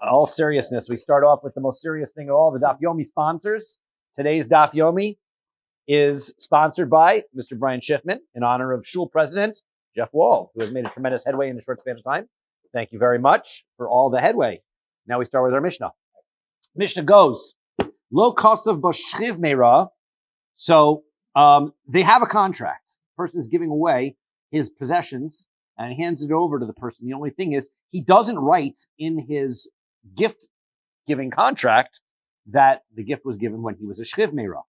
all seriousness, we start off with the most serious thing of all, the Daf Yomi sponsors. Today's Daf Yomi is sponsored by Mr. Brian Schiffman in honor of Shul President Jeff Wall, who has made a tremendous headway in a short span of time. Thank you very much for all the headway. Now we start with our Mishnah. Mishnah goes, Lo kosav b'shchiv meira. So they have a contract. The person is giving away his possessions and he hands it over to the person. The only thing is he doesn't write in his gift-giving contract that the gift was given when he was a shchiv meira.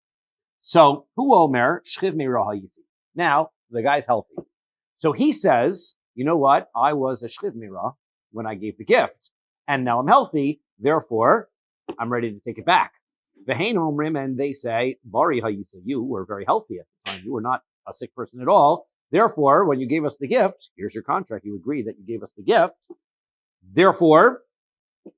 So, hu omer shchiv meira hayisi. Now, the guy's healthy. So he says, you know what? I was a shchiv meira when I gave the gift. And now I'm healthy. Therefore, I'm ready to take it back. V'hein omrim, and they say, bari hayisa, you were very healthy at the time. You were not a sick person at all. Therefore, when you gave us the gift, here's your contract. You agree that you gave us the gift. Therefore,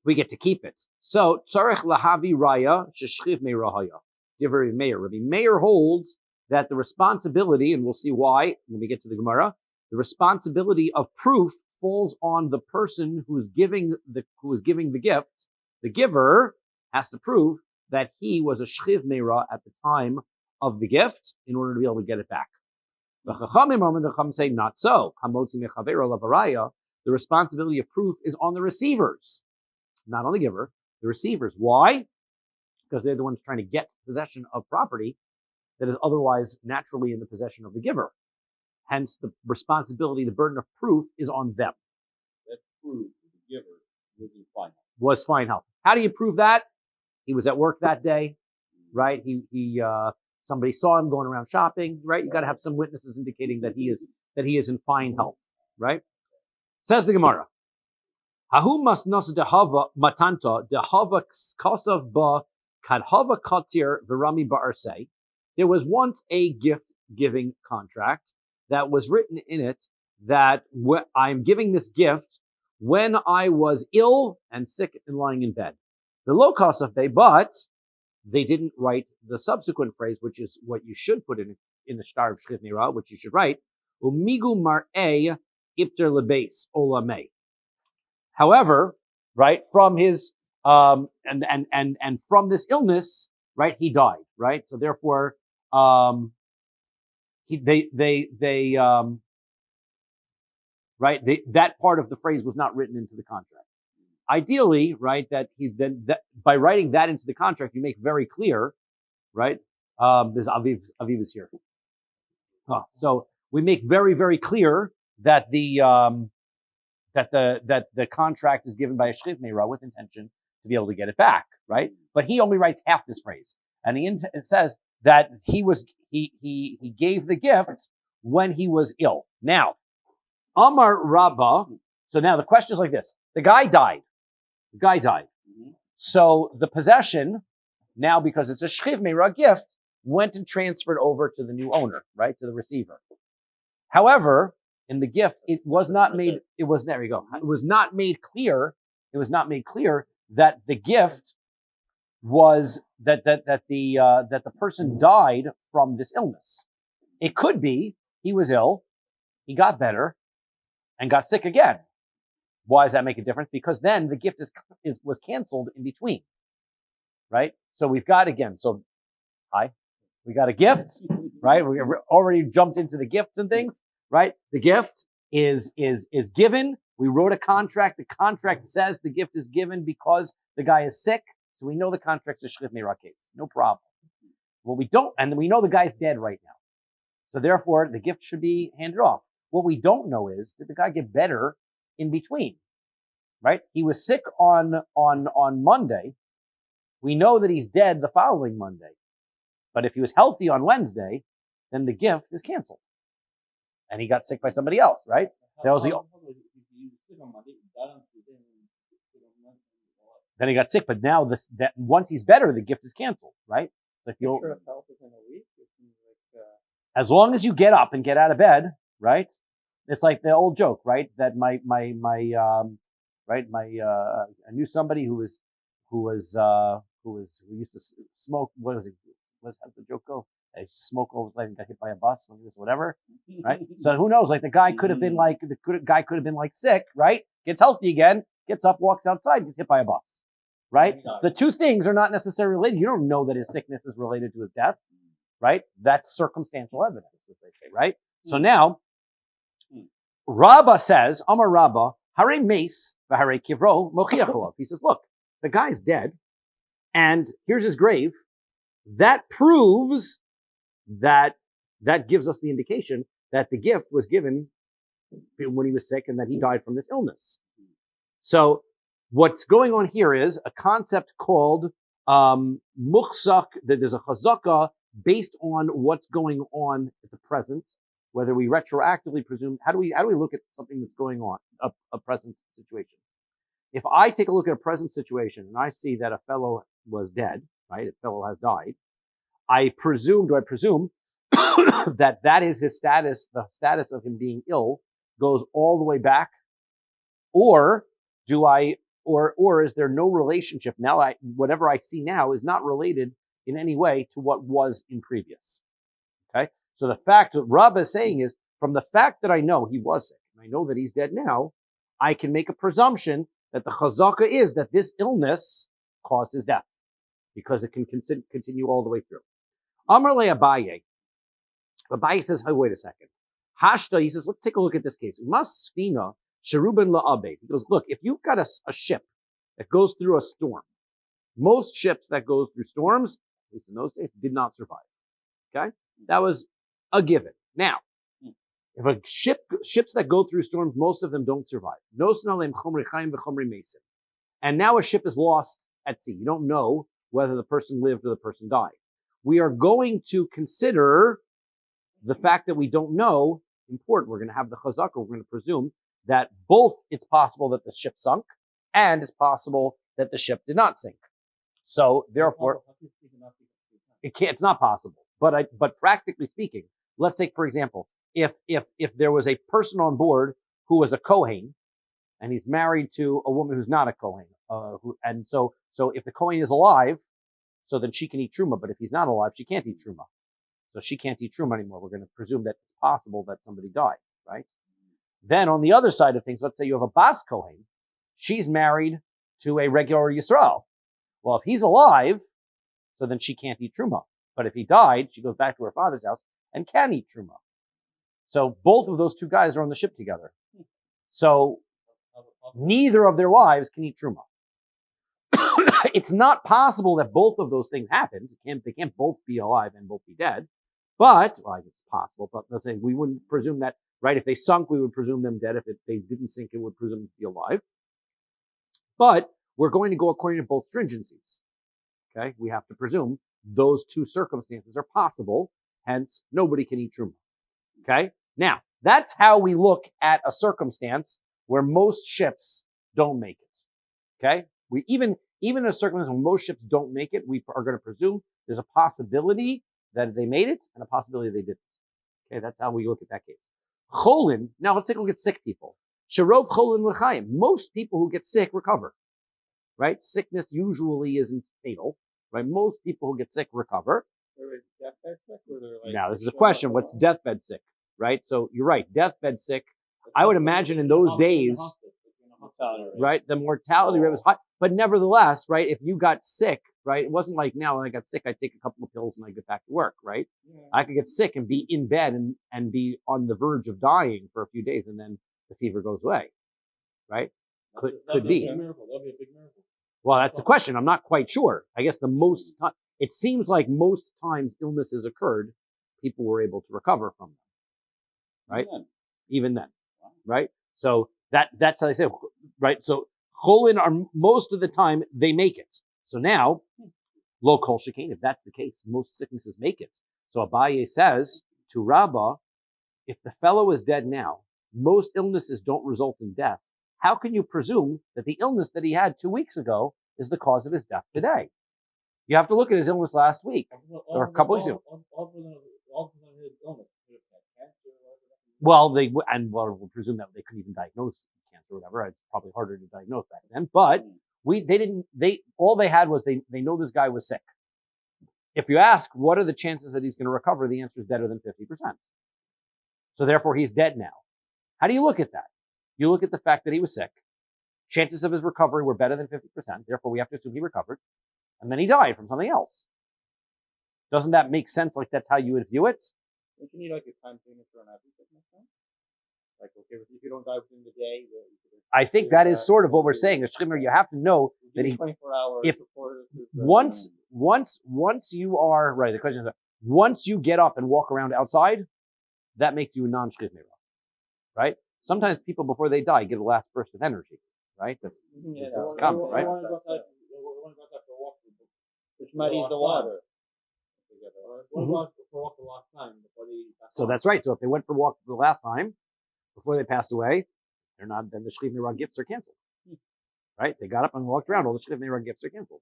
we get to keep it. So, tzarech lahavi raya sheshchiv meira haya. Rabbi Meir. Rabbi Meir holds that the responsibility, and we'll see why when we get to the Gemara, the responsibility of proof falls on the person who is giving the gift. The giver has to prove that he was a shchiv meira at the time of the gift in order to be able to get it back. The Chacham say not so. The responsibility of proof is on the receivers, not on the giver. The receivers. Why? Because they're the ones trying to get possession of property that is otherwise naturally in the possession of the giver. Hence, the responsibility, the burden of proof is on them. That proves the giver was fine health. How do you prove that? He was at work that day, right? Somebody saw him going around shopping, right? You got to have some witnesses indicating that he is in fine health, right? Says the Gemara. Hahu masnas dehava matanta dehava kasav ba kadhava katir v'rami ba'arsei. There was once a gift-giving contract that was written in it that I'm giving this gift when I was ill and sick and lying in bed. The low cost of bay, but they didn't write the subsequent phrase, which is what you should put in the shtar of shchiv meira, which you should write. Umigu mar'ei ipter lebeis olamei. However, right, from his and from this illness, right, he died, right? So therefore, right, that part of the phrase was not written into the contract. Ideally, right, that by writing that into the contract, you make very clear, right? There's Aviv is here. So we make very, very clear that the contract is given by a shchiv meira with intention to be able to get it back, right? But he only writes half this phrase, and it says that he gave the gift when he was ill. Now, Amar Rabba. So now the question is like this: the guy died. Mm-hmm. So the possession now, because it's a shchiv meira gift, went and transferred over to the new owner, right, to the receiver. However, in the gift, it was not made clear that the gift was that the person died from this illness. It could be he was ill, he got better, and got sick again. Why does that make a difference? Because then the gift was canceled in between, right? So we've got again. We got a gift, right? We already jumped into the gifts and things, right? The gift is given. We wrote a contract. The contract says the gift is given because the guy is sick. So we know the contract's a shchiv meira case. No problem. What we don't, and we know the guy's dead right now. So therefore, the gift should be handed off. What we don't know is, did the guy get better in between? Right? He was sick on Monday. We know that he's dead the following Monday. But if he was healthy on Wednesday, then the gift is canceled. And he got sick by somebody else, right? Then he got sick, but now once he's better, the gift is canceled, right? Like as long as you get up and get out of bed, right? It's like the old joke, right? That I knew somebody who used to smoke. What was it? How did the joke go? They smoke all his life and got hit by a bus, whatever, right? So who knows? Like the guy could have been like sick, right? Gets healthy again, gets up, walks outside, gets hit by a bus, right? Yeah. The two things are not necessarily related. You don't know that his sickness is related to his death, right? That's circumstantial evidence, as they say, right? So now, Rabba says, Amar Rabba, Hare Mace, V'Hare Kivro, Mochiach. He says, look, the guy's dead, and here's his grave. That proves that gives us the indication that the gift was given when he was sick and that he died from this illness. So what's going on here is a concept called muchzak, that there's a chazaka based on what's going on at the present, whether we retroactively presume, how do we look at something that's going on, a present situation? If I take a look at a present situation and I see that a fellow was dead, right? A fellow has died. I presume that is his status, the status of him being ill goes all the way back, or is there no relationship? Now whatever I see now is not related in any way to what was in previous. Okay? So the fact that Rabbi is saying is, from the fact that I know he was sick, and I know that he's dead now, I can make a presumption that the chazaka is that this illness caused his death, because it can continue all the way through. Amar le Abaye. Abaye says, hey, wait a second. Hashta, he says, let's take a look at this case. Masfina sheruben la'abe. He goes, look, if you've got a ship that goes through a storm, most ships that go through storms, at least in those days, did not survive. Okay? That was a given. Now, if a ships that go through storms, most of them don't survive. And now a ship is lost at sea. You don't know whether the person lived or the person died. We are going to consider the fact that we don't know important. We're going to have the chazaka. We're going to presume that both it's possible that the ship sunk and it's possible that the ship did not sink. So therefore, it's not possible. But practically speaking, let's take, for example, if there was a person on board who was a Kohen and he's married to a woman who's not a Kohen, so if the Kohen is alive, so then she can eat truma. But if he's not alive, she can't eat truma. So she can't eat truma anymore. We're going to presume that it's possible that somebody died, right? Then on the other side of things, let's say you have a Bas Kohen. She's married to a regular Yisrael. Well, if he's alive, so then she can't eat truma. But if he died, she goes back to her father's house and can eat truma. So both of those two guys are on the ship together. So neither of their wives can eat truma. It's not possible that both of those things happened. They can't both be alive and both be dead. But, well, it's possible, but let's say we wouldn't presume that, right? If they sunk, we would presume them dead. If they didn't sink, it would presume them to be alive. But we're going to go according to both stringencies. Okay? We have to presume those two circumstances are possible. Hence, nobody can eat truma. Okay? Now, that's how we look at a circumstance where most ships don't make it. Okay? We even in a circumstance where most ships don't make it, we are going to presume there's a possibility that they made it and a possibility they didn't. Okay, that's how we look at that case. Cholin, now let's take a look at sick people. Sharov cholin l'chaim. Most people who get sick recover, right? Sickness usually isn't fatal, right? Most people who get sick recover. Deathbed sick, or they're Now, this is a question. What's deathbed sick, right? So you're right, deathbed sick. I would imagine in those days, right, the mortality rate was high. But nevertheless, right, if you got sick, right, it wasn't like now when I got sick, I take a couple of pills and I get back to work, right? Yeah. I could get sick and be in bed and be on the verge of dying for a few days and then the fever goes away, right? Could be. That'd be a big miracle. Well, that's the question. I'm not quite sure. I guess it seems like most times illnesses occurred, people were able to recover from them, right? Even then, right? So that's how they say, right? So cholin are most of the time they make it. So now, lo kol shekain, if that's the case, most sicknesses make it. So Abaye says to Rabbah, if the fellow is dead now, most illnesses don't result in death. How can you presume that the illness that he had 2 weeks ago is the cause of his death today? You have to look at his illness last week or a couple weeks ago. Well, we'll presume that they couldn't even diagnose cancer or whatever. It's probably harder to diagnose back then. But all they had was they know this guy was sick. If you ask, what are the chances that he's going to recover? The answer is better than 50%. So therefore, he's dead now. How do you look at that? You look at the fact that he was sick. Chances of his recovery were better than 50%. Therefore, we have to assume he recovered. And then he died from something else. Doesn't that make sense? Like that's how you would view it? Don't you need like a time signature on everything? Like, okay, if you don't die within the day, I think that is sort of what we're saying. The Shchimmer, you have to know that he, 24 hours if before this is once you are, right, the question is, once you get up and walk around outside, that makes you a non-Shchimmer, right? Sometimes people before they die get a last burst of energy, right? That's common, right? Which muddies the water. So that's right. So if they went for a walk for the last time, before they passed away, they're not, then the Shchiv Neirah gifts are canceled. Right? They got up and walked around, all the Shchiv Neirah gifts are canceled.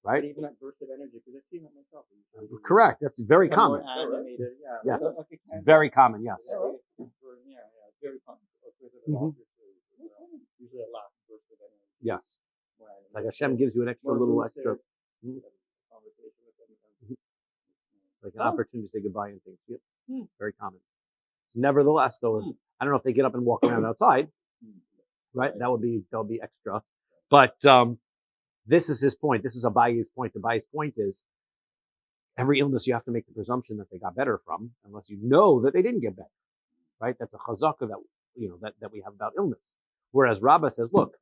Right? But even that burst of energy, because I've seen that myself. Correct. That's very common. Animated, Yes. It's very common, yes. Very common. Usually a last burst of energy. Yes. Like Hashem gives you an extra little extra. Like an opportunity to say goodbye and things. Yeah. Very common. Nevertheless, though, I don't know if they get up and walk around outside, right? That'll be extra. But this is his point. This is Abayi's point. Abayi's point is every illness you have to make the presumption that they got better from, unless you know that they didn't get better, right? That's a chazaka that we have about illness. Whereas Rabbi says, look,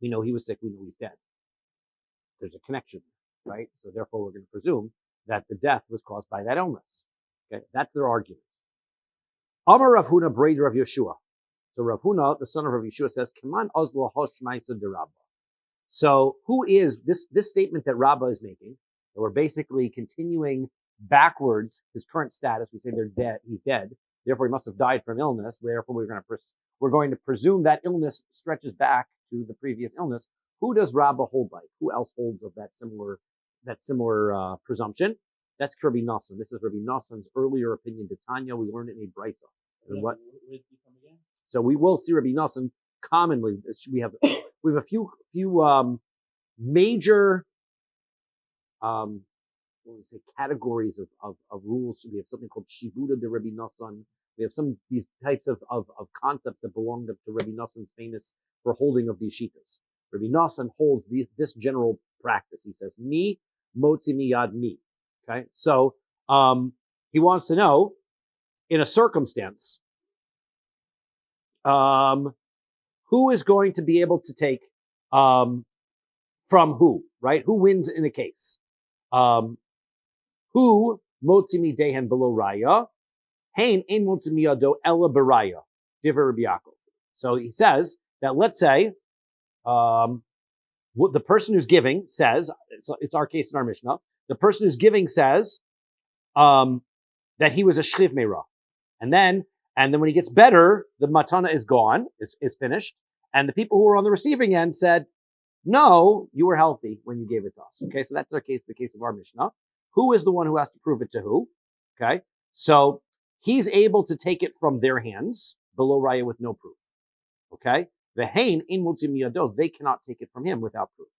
we know he was sick, we know he's dead. There's a connection, right? So therefore, we're going to presume that the death was caused by that illness. Okay, that's their argument. Amar Rav Huna Braid Rav Yeshua. So Rav Huna, the son of Rav Yeshua, says, "Kaman Ozla Hoshmaisa de Rabba." So who is this statement that Rabba is making? That we're basically continuing backwards his current status. We say they're dead. He's dead. Therefore, he must have died from illness. Therefore, we're going to presume that illness stretches back to the previous illness. Who does Rabba hold by? Who else holds of that similar presumption? That's Rabbi Nosson. This is Rabbi Nosson's earlier opinion to Tanya. We learned it in a brisa. And what? So we will see Rabbi Nosson commonly. We have a few major categories of rules. We have something called Shibuda de Rabbi Nosson. We have these types of concepts that belong to Rabbi Nosson's famous for holding of these shitas. Rabbi Nosson holds this general practice. He says, "Mi motzi miyad mi." Okay, so he wants to know, in a circumstance, who is going to be able to take from who, right? Who wins in a case? Who motzi mi dehen below raya? Hein ein motzi miyado ela beraya. Divrei Rabbi Yaakov. So he says that, let's say, what the person who's giving says, it's our case in our Mishnah. The person who's giving says that he was a shchiv meirah, and then when he gets better, the matana is gone, is finished, and the people who were on the receiving end said, "No, you were healthy when you gave it to us." Okay, so that's our case, the case of our Mishnah. Who is the one who has to prove it to who? Okay, so he's able to take it from their hands below raya with no proof. Okay, the hein in mutzi miyado, they cannot take it from him without proof.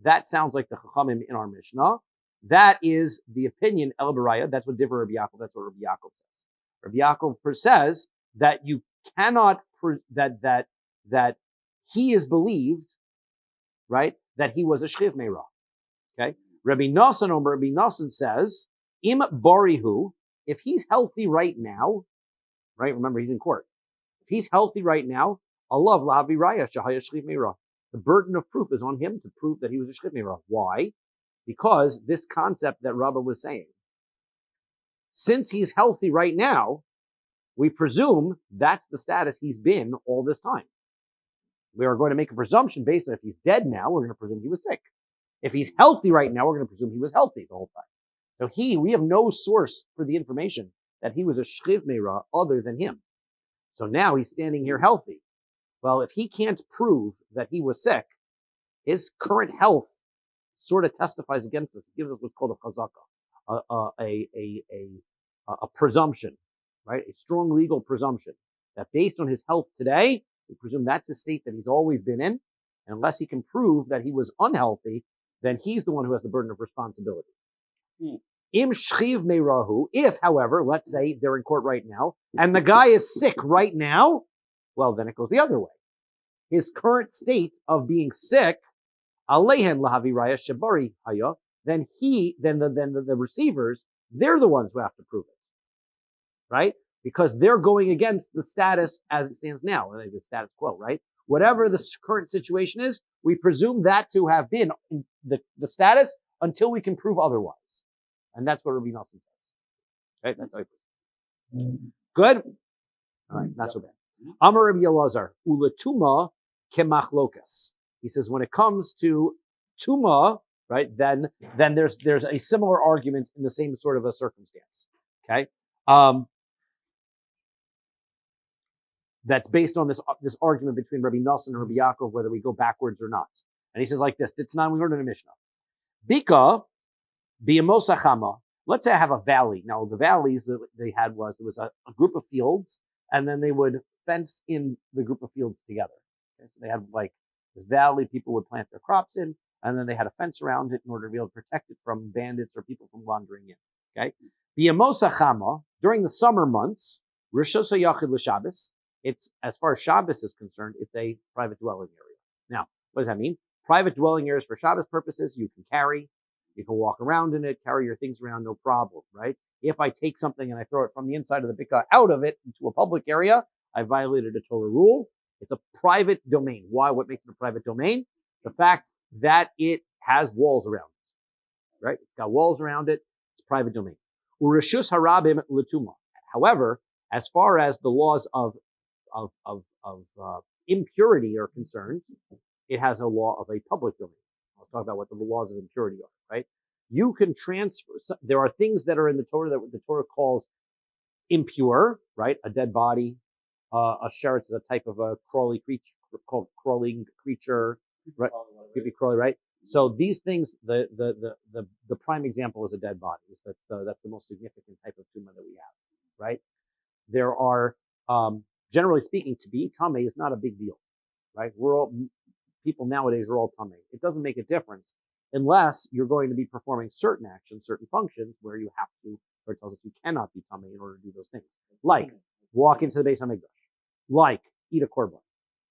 That sounds like the chachamim in our Mishnah. That is the opinion El Baraya. That's what Divrei Rabbi Yaakov. That's what Rabbi Yaakov says. Rabbi Yaakov says that you cannot that he is believed, right? That he was a shchiv meirah. Okay. Rabbi Nosson says, Im barihu, if he's healthy right now, right? Remember, he's in court. If he's healthy right now, Allah lahavi raya shahaya shchiv meirah. The burden of proof is on him to prove that he was a shchiv meirah. Why? Because this concept that Rabbi was saying, since he's healthy right now, we presume that's the status he's been all this time. We are going to make a presumption based on if he's dead now, we're going to presume he was sick. If he's healthy right now, we're going to presume he was healthy the whole time. So we have no source for the information that he was a shchiv meirah other than him. So now he's standing here healthy. Well, if he can't prove that he was sick, his current health sort of testifies against us. It gives us what's called a chazaka, a presumption, right? A strong legal presumption that based on his health today, we presume that's the state that he's always been in. And unless he can prove that he was unhealthy, then he's the one who has the burden of responsibility. Im shchiv meirahu, if, however, let's say they're in court right now, and the guy is sick right now, well, then it goes the other way. his current state of being sick, alehen lahaviraya shabari haya, then the receivers, they're the ones who have to prove it, right? Because they're going against the status as it stands now, like the status quo, right? Whatever the current situation is, we presume that to have been the status until we can prove otherwise. And that's what Rabbi Nosson says. Right? That's how good? All right, not so bad. Amar Rabbi Elazar, ulatuma kemachlokas. He says when it comes to tuma, right, then there's a similar argument in the same sort of a circumstance. Okay? That's based on this argument between Rabbi Nosson and Rabbi Yaakov, whether we go backwards or not. And he says like this, Ditznan, we learned in the Mishnah. Bika, biyamosachama. Let's say I have a valley. Now, the valleys that they had there was a group of fields, and then they would fence in the group of fields together. Okay? So they had like the valley people would plant their crops in, and then they had a fence around it in order to be able to protect it from bandits or people from wandering in. Okay? Biyamosachama, during the summer months, Rishos HaYachid L'Shabbos, it's, as far as Shabbos is concerned, it's a private dwelling area. Now, what does that mean? Private dwelling areas for Shabbos purposes, you can carry, you can walk around in it, carry your things around, no problem, right? If I take something and I throw it from the inside of the bikah out of it into a public area, I violated a Torah rule. It's a private domain. Why? What makes it a private domain? The fact that it has walls around it, right? It's got walls around it. It's private domain. Ureshus harabim l'tuma. However, as far as the laws of impurity are concerned, it has a law of a public domain. I'll talk about what the laws of impurity are, right? You can transfer, there are things that are in the Torah that the Torah calls impure, right? A dead body, a sheretz is a type of a crawling creature, right? Creepy crawly, right? So these things, the prime example is a dead body. That's the most significant type of tumah that we have, right? There are, generally speaking, to be tamei is not a big deal, right? People nowadays are all tamei. It doesn't make a difference unless you're going to be performing certain actions, certain functions where you have to, or it tells us you cannot be tamei in order to do those things. Like walk into the Beis Hamikdash, like eat a korban,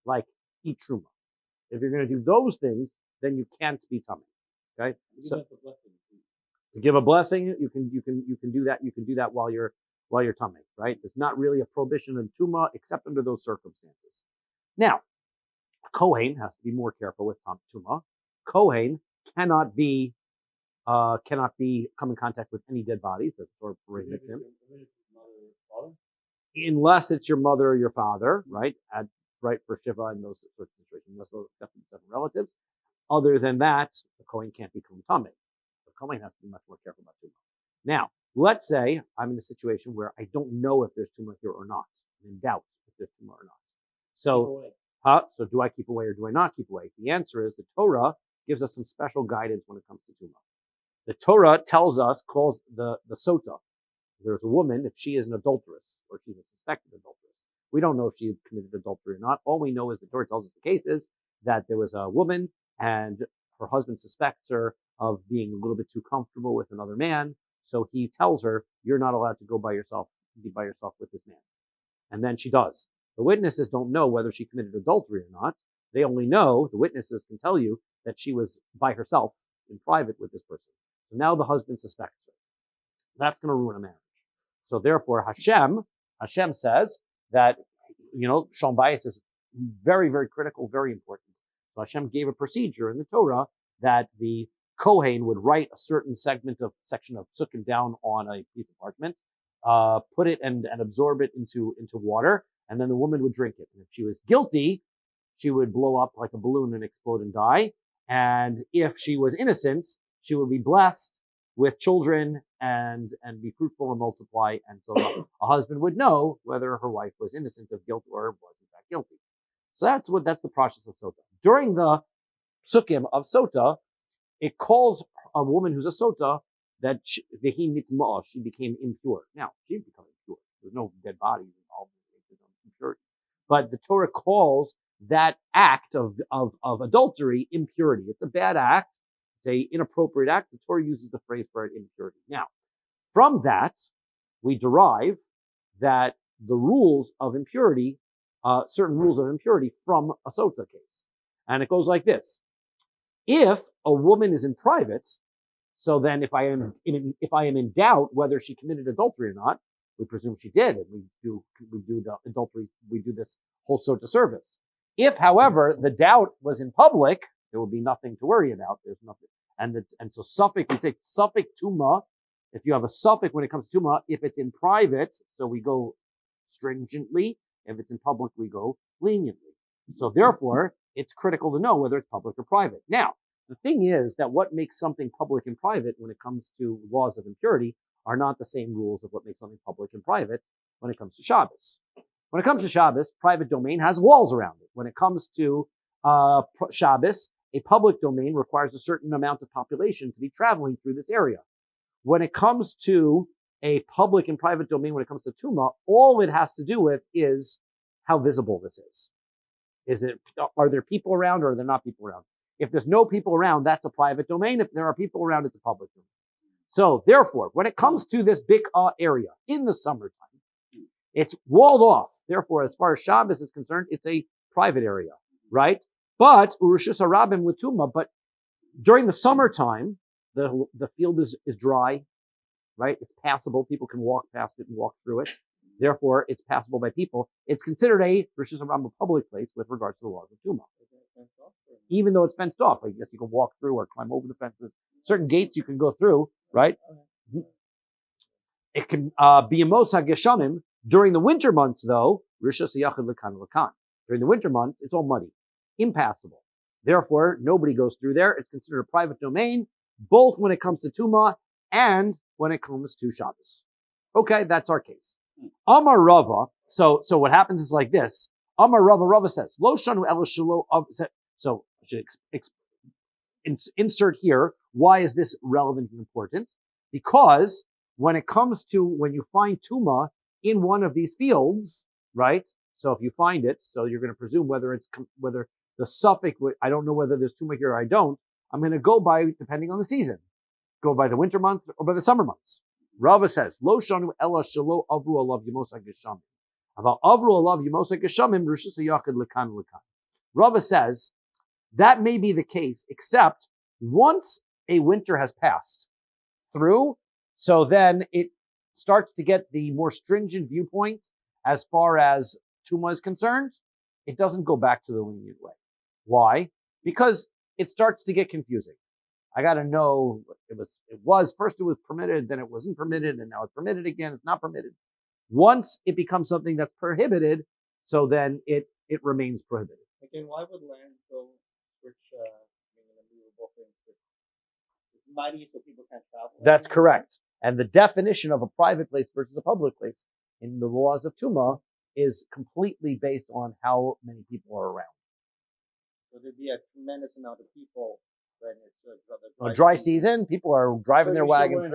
like eat truma. If you're going to do those things, then you can't be tamei. Okay? So to give a blessing, you can do that. You can do that while you're tamei, right? There's not really a prohibition in tumah except under those circumstances. Now, Kohen has to be more careful with tumah. Kohen cannot come in contact with any dead bodies. That's what prohibits him. Unless it's your mother or your father, right? Right for Shiva and those sorts of situations, unless those except for the 7 relatives. Other than that, the Kohen can't become tamei. The Kohen has to be much more careful about tumah. Now, let's say I'm in a situation where I don't know if there's tumah here or not. I'm in doubt if there's tumah or not. So do I keep away or do I not keep away? The answer is the Torah gives us some special guidance when it comes to tumah. The Torah calls the sota. There's a woman, if she is an adulteress or she's a suspected adulteress. We don't know if she committed adultery or not. All we know is the Torah tells us the case is that there was a woman and her husband suspects her of being a little bit too comfortable with another man. So he tells her, you're not allowed to be by yourself with this man. And then she does. The witnesses don't know whether she committed adultery or not. They only know, the witnesses can tell you that she was by herself in private with this person. So now the husband suspects her. That's going to ruin a marriage. So therefore, Hashem says that, Shalom Bayis is very, very critical, very important. So Hashem gave a procedure in the Torah that the Kohen would write a certain section of psukim down on a piece of parchment, put it and absorb it into water, and then the woman would drink it. And if she was guilty, she would blow up like a balloon and explode and die. And if she was innocent, she would be blessed with children and be fruitful and multiply. And so a husband would know whether her wife was innocent of guilt or was in fact guilty. So that's the process of sota. During the psukim of sota, it calls a woman who's a sota that she became impure. Now, she became impure. There's no dead bodies involved in impurity. But the Torah calls that act of adultery impurity. It's a bad act. It's an inappropriate act. The Torah uses the phrase for it, impurity. Now, from that, we derive that the rules of impurity certain rules of impurity from a sota case. And it goes like this. If a woman is in private, so then if I am in doubt whether she committed adultery or not, we presume she did, and we do the adultery, we do this whole sota service. If, however, the doubt was in public, there will be nothing to worry about. There's nothing. And so suffix, we say suffix tuma. If you have a suffix when it comes to tuma, if it's in private, so we go stringently. If it's in public, we go leniently. So therefore, it's critical to know whether it's public or private. Now, the thing is that what makes something public and private when it comes to laws of impurity are not the same rules of what makes something public and private when it comes to Shabbos. When it comes to Shabbos, private domain has walls around it. When it comes to Shabbos, a public domain requires a certain amount of population to be traveling through this area. When it comes to a public and private domain, when it comes to Tuma, all it has to do with is how visible this is. Are there people around or are there not people around? If there's no people around, that's a private domain. If there are people around, it's a public domain. So therefore, when it comes to this big area in the summertime, it's walled off. Therefore, as far as Shabbos is concerned, it's a private area, right? But Urushus Harabim with Tuma, but during the summertime, the field is dry, right? It's passable. People can walk past it and walk through it. Therefore, it's passable by people. It's considered a Urushus Harabim public place with regards to the laws of Tuma. Even though it's fenced off, I guess you can walk through or climb over the fences. Certain gates you can go through, right? It can be a Mosa Geshamim. During the winter months, though, Rishus Yachid Lakan Lakan. During the winter months, it's all muddy, impassable. Therefore, nobody goes through there. It's considered a private domain, both when it comes to Tuma and when it comes to Shabbos. Okay, that's our case. Amar Rava. So what happens is like this. Amar Rava. Rava says, Lo Shanu El Shalo. So I should insert here. Why is this relevant and important? Because when it comes to when you find Tuma in one of these fields, right? So if you find it, so you're going to presume whether the suffix, I don't know whether there's Tuma here or I don't. I'm going to go by, depending on the season, go by the winter month or by the summer months. Rava says, Lo shanu ella shelo avru alav yimosa geshamim. About avru alav yimosa geshamim, rishus yachid lekan lekan. Rava says, that may be the case, except once a winter has passed through, so then it starts to get the more stringent viewpoint as far as Tuma is concerned. It doesn't go back to the lenient way. Why? Because it starts to get confusing. I got to know it was first it was permitted, then it wasn't permitted, and now it's permitted again. It's not permitted. Once it becomes something that's prohibited, so then it remains prohibited. Again, why would land go switch it's muddy so people can't travel? That's correct. And the definition of a private place versus a public place in the laws of Tuma is completely based on how many people are around. So there'd be a tremendous amount of people when it's a dry season. People are driving their wagons. You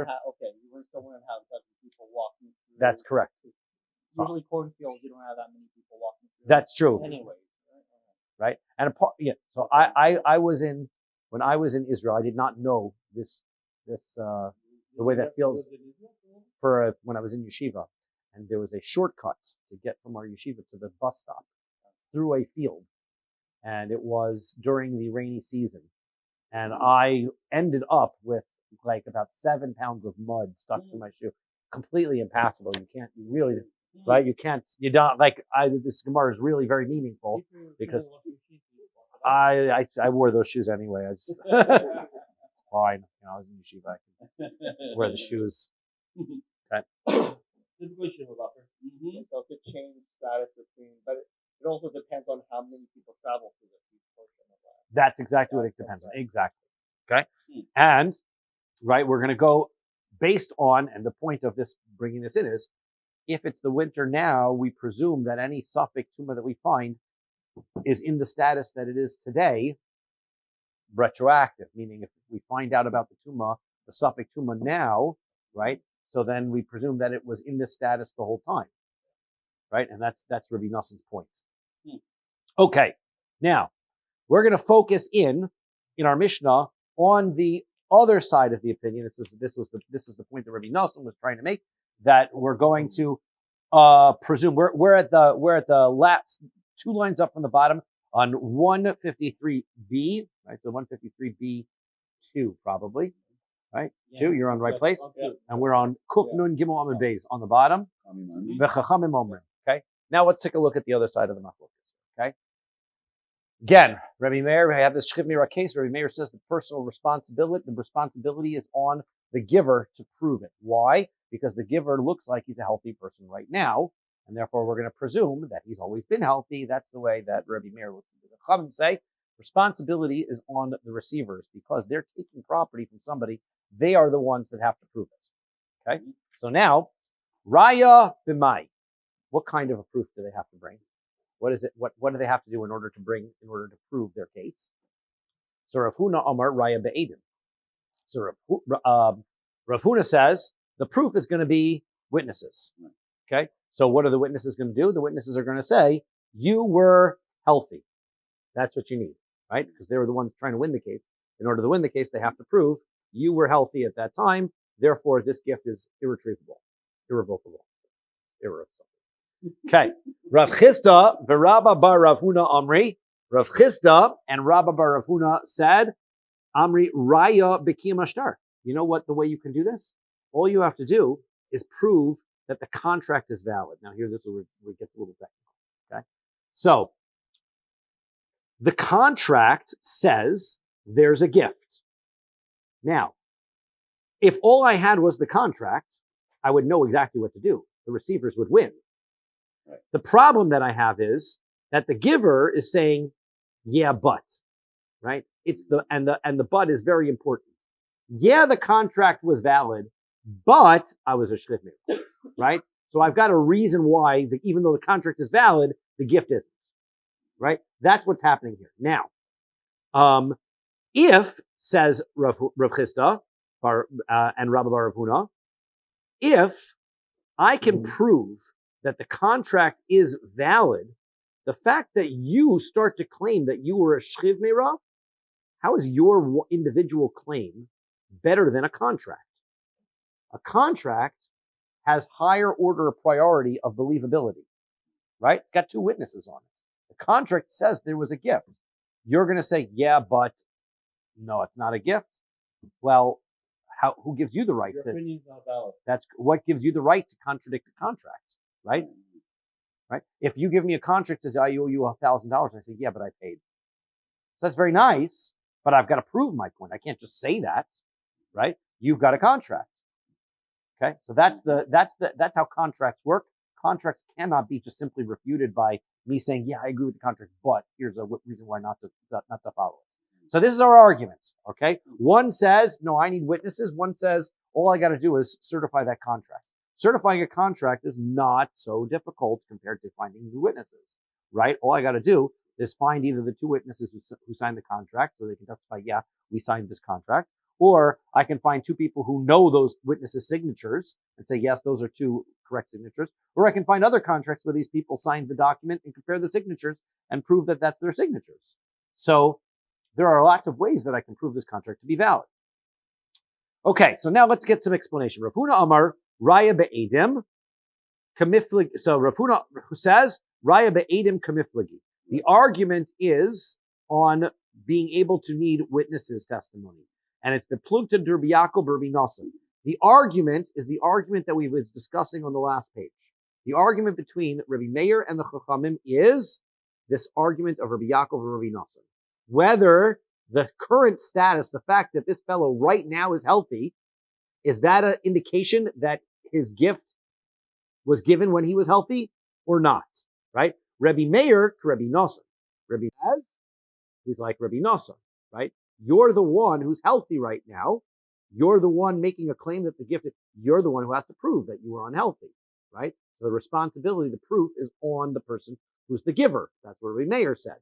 still wouldn't have people walking through. That's correct. Usually cornfields, you don't have that many people walking through. That's true. Anyways. Right? And so I was when I was in Israel, I did not know this the way that feels when I was in yeshiva. And there was a shortcut to get from our yeshiva to the bus stop through a field. And it was during the rainy season. And I ended up with like about 7 pounds of mud stuck to my shoe. Completely impassable. This Gemara is really very meaningful because I wore those shoes anyway. It's fine. I was in yeshiva. I can wear the shoes. Okay. So it could change status between, but it also depends on how many people travel through this portion of that. That's exactly what it depends on. Exactly. Okay. And right, we're going to go based on, and the point of this bringing this in is, if it's the winter now, we presume that any suffix Tuma that we find is in the status that it is today, retroactive, meaning if we find out about the suffix Tuma now, right? So then we presume that it was in this status the whole time, right? And that's Rabbi Nassan's point. Okay, now we're going to focus in our Mishnah on the other side of the opinion. This was the point that Rabbi Nassan was trying to make, that we're going to presume we're at the last 2 lines up from the bottom on 153b, right? So 153b2 probably, right? Yeah. 2, you're on the right place. Yeah. And we're on Kuf Nun Gimel Amud Beis on the bottom. V'chachamim omrim. Okay. Now let's take a look at the other side of the machlokas. Okay. Again, Rabbi Meir, we have this Shchiv Meirah case. Rabbi Meir says the responsibility is on the giver to prove it. Why? Because the giver looks like he's a healthy person right now, and therefore we're going to presume that he's always been healthy. That's the way that Rabbi Meir looks at the Chachamim say. Responsibility is on the receivers because they're taking property from somebody. They are the ones that have to prove it. Okay? So now, Raya b'mai. What kind of a proof do they have to bring? What is it? What do they have to do in order to prove their case? So Rav Huna Amar Raya be'edim. So Rav Huna says the proof is going to be witnesses. Okay? So what are the witnesses going to do? The witnesses are going to say, you were healthy. That's what you need, right? Because they were the ones trying to win the case. In order to win the case, they have to prove you were healthy at that time. Therefore, this gift is irrevocable. Okay. Rav Chisda v'Rabba bar Rav Huna Amri. Rav Chisda and Rabba bar Rav Huna said, Amri Raya B'kiyam Ashtar. You know what? The way you can do this? All you have to do is prove that the contract is valid. Now here, this is where it gets a little technical. Okay. So, the contract says there's a gift. Now, if all I had was the contract, I would know exactly what to do. The receivers would win. Right. The problem that I have is that the giver is saying, yeah, but, right? It's the but is very important. Yeah, the contract was valid, but I was a shlichnik, right? So I've got a reason why, even though the contract is valid, the gift isn't, right? That's what's happening here. Now, if, says Rav Chisda and Rabbi bar Rav Huna, if I can prove that the contract is valid, the fact that you start to claim that you were a shchiv meirah, how is your individual claim better than a contract? A contract has higher order of priority of believability, right? It's got 2 witnesses on it. The contract says there was a gift. You're going to say, yeah, but no, it's not a gift. Well, who gives you the right Your to? opinion's not valid. That's what gives you the right to contradict the contract, right? Right. If you give me a contract that says I owe you $1,000, I say, yeah, but I paid. So that's very nice, but I've got to prove my point. I can't just say that, right? You've got a contract. Okay. So that's how contracts work. Contracts cannot be just simply refuted by me saying, yeah, I agree with the contract, but here's a reason why not to follow it. So this is our argument. Okay. One says, no, I need witnesses. One says, all I got to do is certify that contract. Certifying a contract is not so difficult compared to finding new witnesses, right? All I got to do is find either the 2 witnesses who signed the contract so they can testify, yeah, we signed this contract, or I can find 2 people who know those witnesses' signatures and say, yes, those are 2 correct signatures, or I can find other contracts where these people signed the document and compare the signatures and prove that that's their signatures. So there are lots of ways that I can prove this contract to be valid. Okay, so now let's get some explanation. Rav Huna Amar Raya be'edim kamifligi. So Rav Huna says Raya be'edim kamifligi. The argument is on being able to need witnesses' testimony, and it's beplugta Rabbi Yaakov Rabbi Nosson. The argument is the argument that we were discussing on the last page. The argument between Rabbi Meir and the Chachamim is this argument of Rabbi Yaakov and Rabbi Nosson. Whether the current status, the fact that this fellow right now is healthy, is that an indication that his gift was given when he was healthy or not, right? Rabbi Meir, Rabbi Nosson. Rabbi says, he's like Rabbi Nosson, right? You're the one who's healthy right now. You're the one making a claim that the gift, you're the one who has to prove that you were unhealthy, right? So the responsibility, the proof is on the person who's the giver. That's what Rabbi Meir said.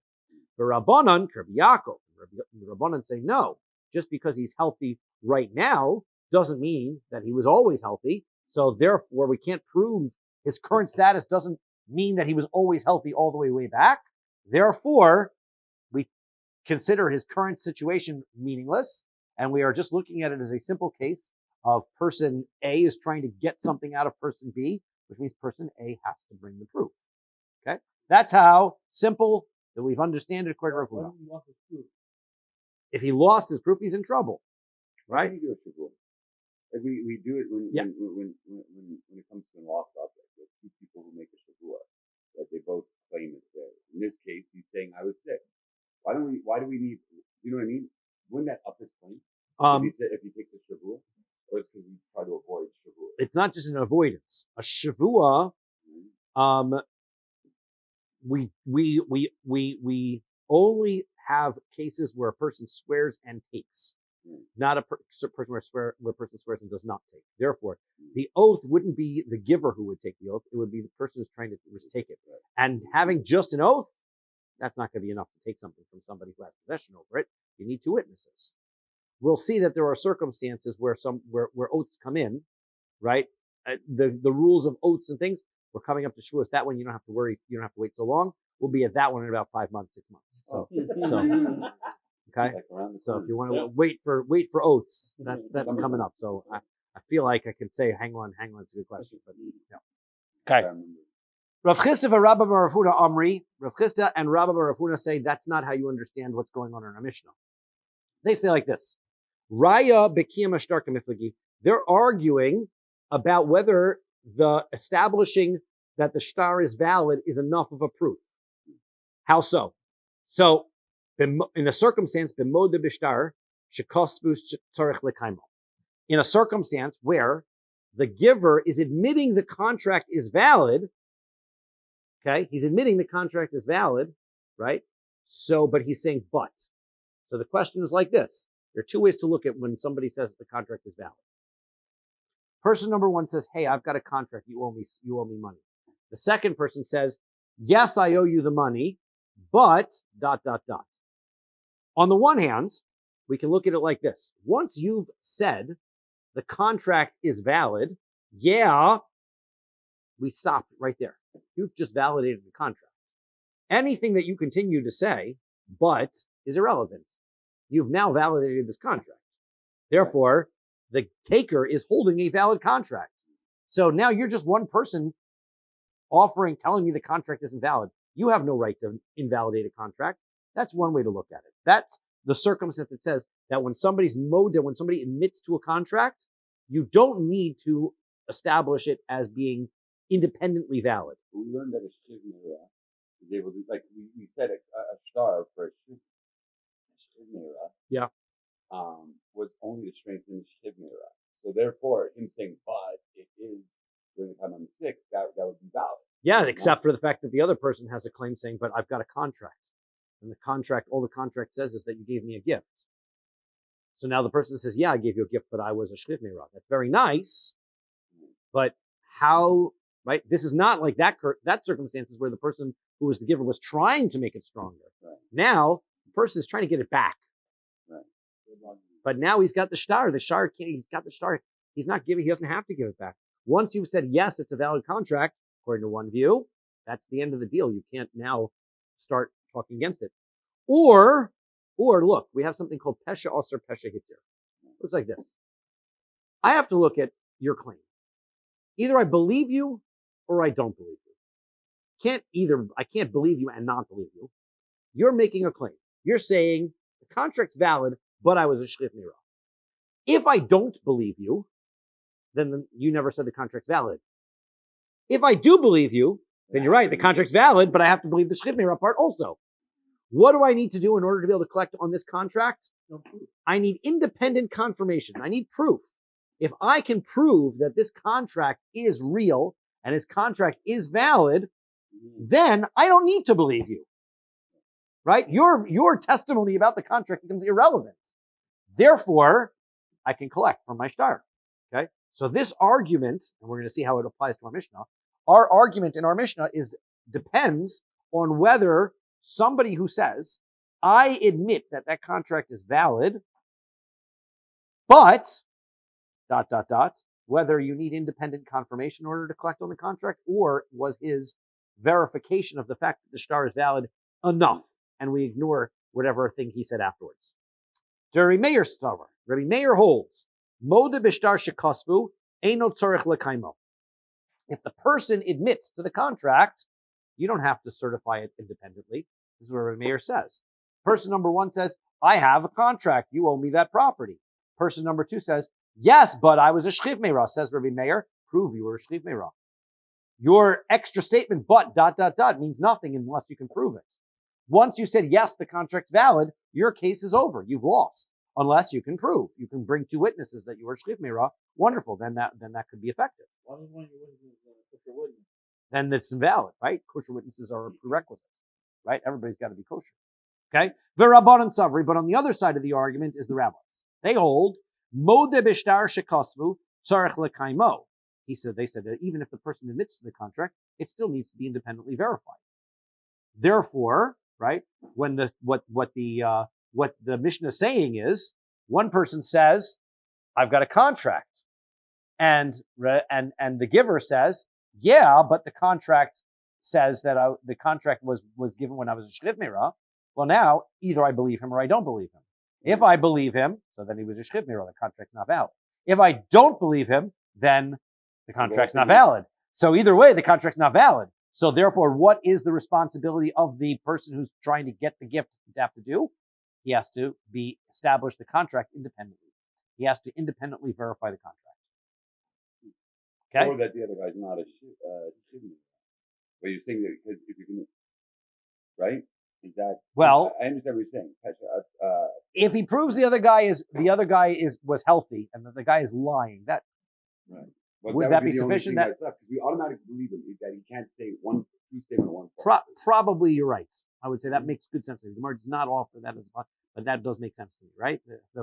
The Rabbanan, Rabbi Yaakov, the Rabbanan say, no, just because he's healthy right now doesn't mean that he was always healthy. So therefore, we can't prove his current status doesn't mean that he was always healthy all the way back. Therefore, we consider his current situation meaningless, and we are just looking at it as a simple case of person A is trying to get something out of person B, which means person A has to bring the proof. Okay? That's how simple that we've understand it according to Rav Huna. If he lost his proof, he's in trouble, right? How do you do a shavua? Like we do it when it comes to a lost object. There's two people who make a shavua that they both claim it's theirs. In this case, he's saying I was sick. Why do we need? You know what I mean? Wouldn't that up his claim? If he takes a shavua, or it's because we try to avoid shavua? It's not just an avoidance. A shavua, we only have cases where a person swears and takes, not a person where a person swears and does not take. Therefore, the oath wouldn't be the giver who would take the oath; it would be the person who's trying to take it. And having just an oath, that's not going to be enough to take something from somebody who has possession over it. You need two witnesses. We'll see that there are circumstances where oaths come in, right? The rules of oaths and things. We're coming up to Shavuos. That one you don't have to worry. You don't have to wait so long. We'll be at that one in about 5 months, 6 months. So okay. So if you want to wait for oaths, that's coming up. So I feel like I could say, hang on. It's a good question, but yeah. Okay. Rav Chisda and Rabbi Bar Rav Huna Amri. Rav Chisda and Rabbi Bar Rav Huna say that's not how you understand what's going on in our Mishnah. They say like this: Raya b'kiyam ashtar k'miflagi. They're arguing about whether the establishing that the shtar is valid is enough of a proof. How so? So, in a circumstance, b'mod b'shtar shekosbu tzarich l'kaimo. In a circumstance where the giver is admitting the contract is valid, okay, he's admitting the contract is valid, right? So, but he's saying but. So the question is like this. There are two ways to look at when somebody says the contract is valid. Person number one says, hey, I've got a contract. You owe me money. The second person says, yes, I owe you the money, but ... On the one hand, we can look at it like this. Once you've said the contract is valid, yeah, we stop right there. You've just validated the contract. Anything that you continue to say, but, is irrelevant. You've now validated this contract. Therefore, the taker is holding a valid contract. So now you're just one person telling me the contract isn't valid. You have no right to invalidate a contract. That's one way to look at it. That's the circumstance that says that when somebody admits to a contract, you don't need to establish it as being independently valid. We learned that a shivnera is able to, like we said, a shtar for a shivnera. Yeah. Was only to strengthen shivnera. So therefore, him saying, but it is during the time I'm sick, that would be valid. Yeah, except for the fact that the other person has a claim saying, but I've got a contract. And all the contract says is that you gave me a gift. So now the person says, yeah, I gave you a gift, but I was a shivnera. That's very nice. But how, right? This is not like that circumstances where the person who was the giver was trying to make it stronger. Right. Now, the person is trying to get it back. Right. But now he's got the shtar. He's got the shtar. He doesn't have to give it back. Once you've said, yes, it's a valid contract, according to one view, that's the end of the deal. You can't now start talking against it. Or look, we have something called pesha osir, pesha hitir. Looks like this. I have to look at your claim. Either I believe you or I don't believe you. I can't believe you and not believe you. You're making a claim. You're saying the contract's valid, but I was a shivnera. If I don't believe you, then you never said the contract's valid. If I do believe you, then you're right, the contract's valid, but I have to believe the shivnera part also. What do I need to do in order to be able to collect on this contract? I need independent confirmation. I need proof. If I can prove that this contract is real and this contract is valid, then I don't need to believe you. Right? Your testimony about the contract becomes irrelevant. Therefore, I can collect from my shtar. Okay? So this argument, and we're going to see how it applies to our Mishnah, our argument in our Mishnah depends on whether somebody who says, I admit that contract is valid, but ... whether you need independent confirmation in order to collect on the contract, or was his verification of the fact that the shtar is valid enough, and we ignore whatever thing he said afterwards. Rabbi Meir stavar. Rabbi Meir holds, Moda b'shtar shekosvu eino tzorich l'kaimo. If the person admits to the contract, You don't have to certify it independently. This is what Rabbi Meir says. Person number one says, I have a contract. You owe me that property. Person number two says, yes, but I was a shchiv meirah. Says Rabbi Meir, prove you were a shchiv meirah. Your extra statement, but ... means nothing unless you can prove it. Once you said, yes, the contract's valid, your case is over. You've lost. Unless you can prove. You can bring two witnesses that you were a shchiv meirah. Wonderful. Then that could be effective. Why does one of your witnesses put your witness? Then it's invalid, right? Kosher witnesses are a prerequisite, right? Everybody's got to be kosher. Okay? V'rabbanan savri, but on the other side of the argument is the rabbis. They hold, mode bishtar shekosvu tzarech lekaimo. They said that even if the person admits to the contract, it still needs to be independently verified. Therefore, right, when what the Mishnah is saying is, one person says, I've got a contract. And the giver says, yeah, but the contract says that the contract was given when I was a shchiv meirah. Well, now either I believe him or I don't believe him. If I believe him, so then he was a shchiv meirah, the contract's not valid. If I don't believe him, then the contract's not valid. So either way, the contract's not valid. So therefore, what is the responsibility of the person who's trying to get the gift to have to do? He has to establish the contract independently. He has to independently verify the contract. Okay? Or that the other guy's not a shchiv meirah. But you're saying that because if you can, right? Is that, well? I understand what you're saying. If he proves the other guy was healthy and that the guy is lying, that right. But would that be sufficient? That we automatically believe him that he can't say two statement on one. Probably you're right. I would say that makes good sense. The Gemara does not offer that as a, but that does make sense to me, right?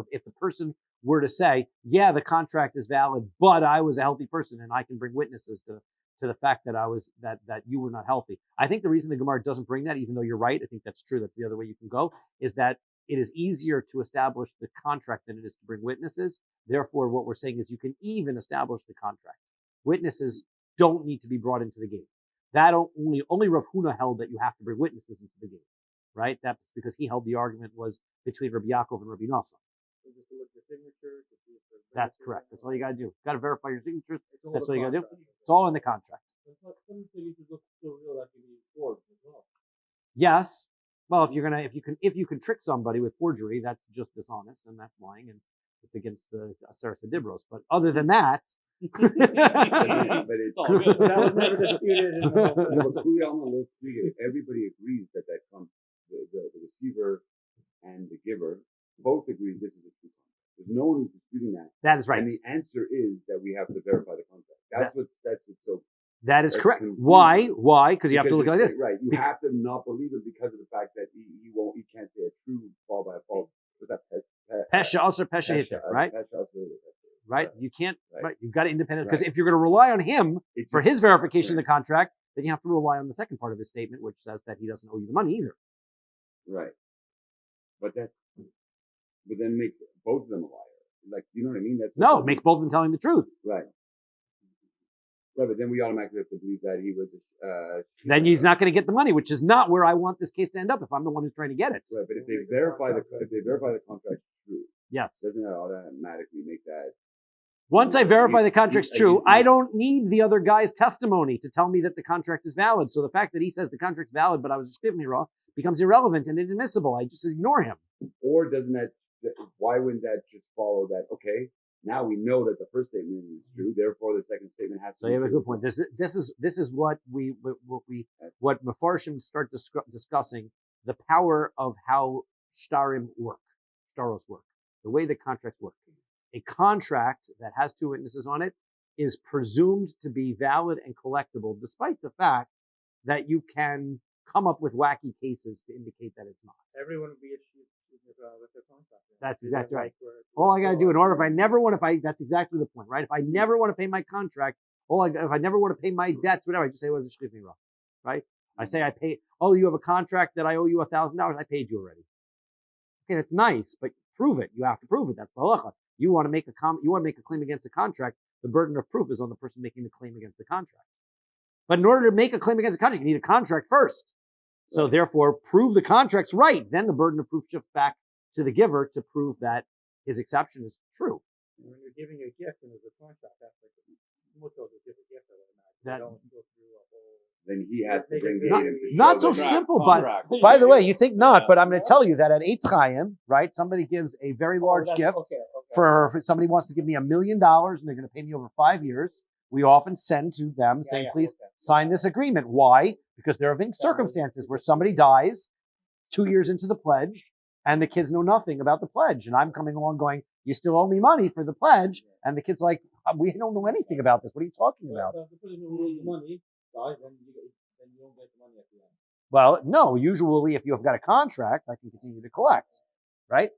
If the person were to say, yeah, the contract is valid, but I was a healthy person and I can bring witnesses to the fact that that you were not healthy. I think the reason the Gemara doesn't bring that, even though you're right, I think that's true, that's the other way you can go, is that it is easier to establish the contract than it is to bring witnesses. Therefore, what we're saying is you can even establish the contract. Witnesses don't need to be brought into the game. That only Rav Huna held that you have to bring witnesses into the game, right? That's because he held the argument was between Rabbi Yaakov and Rabbi Nasa. That's correct. That's all you got to do. Got to verify your signatures. That's all you got to do. It's all in the contract. Yes. Well, if you can trick somebody with forgery, that's just dishonest and that's lying and it's against the Aseret Dibros. But other than that, but that was never disputed. Everybody agrees that comes the receiver and the giver both agree this is a true contract. There's no one who's disputing that. That is right. And the answer is that we have to verify the contract. That's what's so. That is correct. Why? Because you have to look like this. Right. You have to not believe him because of the fact that he can't say a true fall by a false. With that pesha also pesha hitter, right? Right. You can't. Right. You've got to independent because if you're going to rely on him for his verification of the contract, then you have to rely on the second part of his statement, which says that he doesn't owe you the money either. Right. But then makes both of them a liar. Like, you know what I mean? No, it makes both of them telling the truth. Right. Right, but then we automatically have to believe that he was. Then he's not going to get the money, which is not where I want this case to end up. If I'm the one who's trying to get it. Right, but if they verify the contract true, yes, doesn't that automatically make that? Once I verify the contract's true, I don't need the other guy's testimony to tell me that the contract is valid. So the fact that he says the contract's valid, but I was a shchiv meirah, becomes irrelevant and inadmissible. I just ignore him. Or doesn't that? Why wouldn't that just follow that? Okay. Now we know that the first statement is true, therefore the second statement has to be true. So you have a good point. This is what Mefarshim start discussing, the power of how shtaros work, the way that contracts work. A contract that has two witnesses on it is presumed to be valid and collectible, despite the fact that you can come up with wacky cases to indicate that it's not. Everyone would be issued with their contract. That's exactly right. All I got to do that's exactly the point, right? If I never want to pay my contract, if I never want to pay my debts, whatever, I just say it was a shchiv meirah, right? I say I pay. Oh, you have a contract that I owe you $1,000. I paid you already. Okay, that's nice, but prove it. You have to prove it. That's the halacha. You want to make a claim against the contract. The burden of proof is on the person making the claim against the contract. But in order to make a claim against the contract, you need a contract first. So therefore, prove the contract's right. Then the burden of proof shifts back to the giver to prove that his exception is true. When you're giving a gift and there's a contract, That- Then he has to bring Not- Adam to not show so the simple, contract. By the way, you think not, but I'm going to tell you that at Eitz Chaim, right, somebody gives a very large gift for somebody wants to give me $1 million and they're going to pay me over 5 years. We often send to them saying, please sign this agreement. Why? Because there have been circumstances where somebody dies 2 years into the pledge and the kids know nothing about the pledge. And I'm coming along going, you still owe me money for the pledge. And the kid's like, we don't know anything about this. What are you talking about? Well, no, usually if you've got a contract, I can continue to collect, right?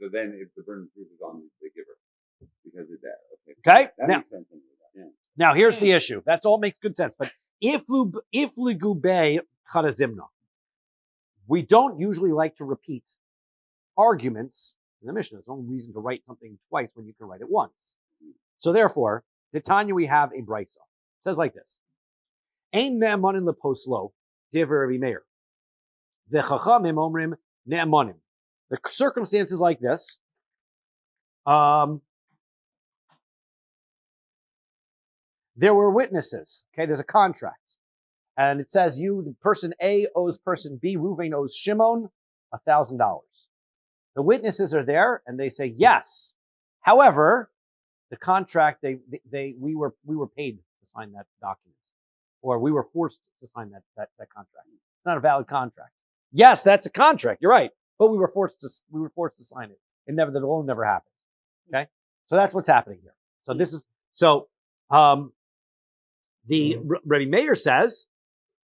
So then if the burden of proof is on the giver because of that. Okay? That Now, makes sense. Yeah. now here's the issue. That's all makes good sense. But if ligube chadazimna, we don't usually like to repeat arguments in the Mishnah. There's no reason to write something twice when you can write it once. So therefore, the Tanya, we have a brisa. It says like this. Ein ne'emanim leposlo, divrei Rabbi Meir. V'chachamim omrim ne'emanim. The circumstances like this, there were witnesses. Okay, there's a contract. And it says the person A owes person B, Reuven owes Shimon $1,000. The witnesses are there and they say yes. However, the contract, we were paid to sign that document. Or we were forced to sign that contract. It's not a valid contract. Yes, that's a contract. You're right. But we were forced to sign it. The loan never happened. Okay? So that's what's happening here. Rabbi Meir says,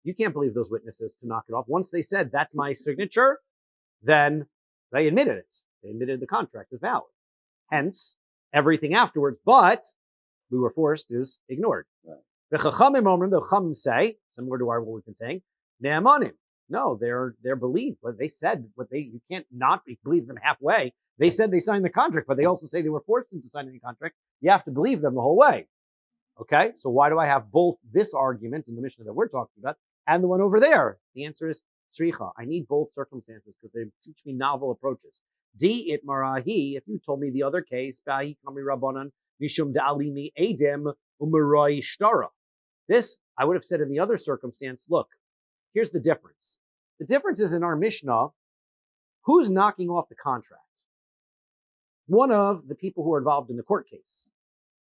you can't believe those witnesses to knock it off. Once they said, that's my signature, then they admitted it. They admitted the contract is valid. Hence, everything afterwards, but we were forced is ignored. Right. The Chachamim say, similar to what we've been saying, Ne'emanim. No, they're believed. But they said you can't not believe them halfway. They said they signed the contract, but they also say they were forced into signing the contract. You have to believe them the whole way. Okay, so why do I have both this argument in the Mishnah that we're talking about and the one over there? The answer is Sricha. I need both circumstances because they teach me novel approaches. Di it marahi, if you told me the other case, Bahi Kami Rabbanan, Mishum Da'alimi Edem Umaroi Shtara. This, I would have said in the other circumstance, look, here's the difference. The difference is in our Mishnah, who's knocking off the contract? One of the people who are involved in the court case,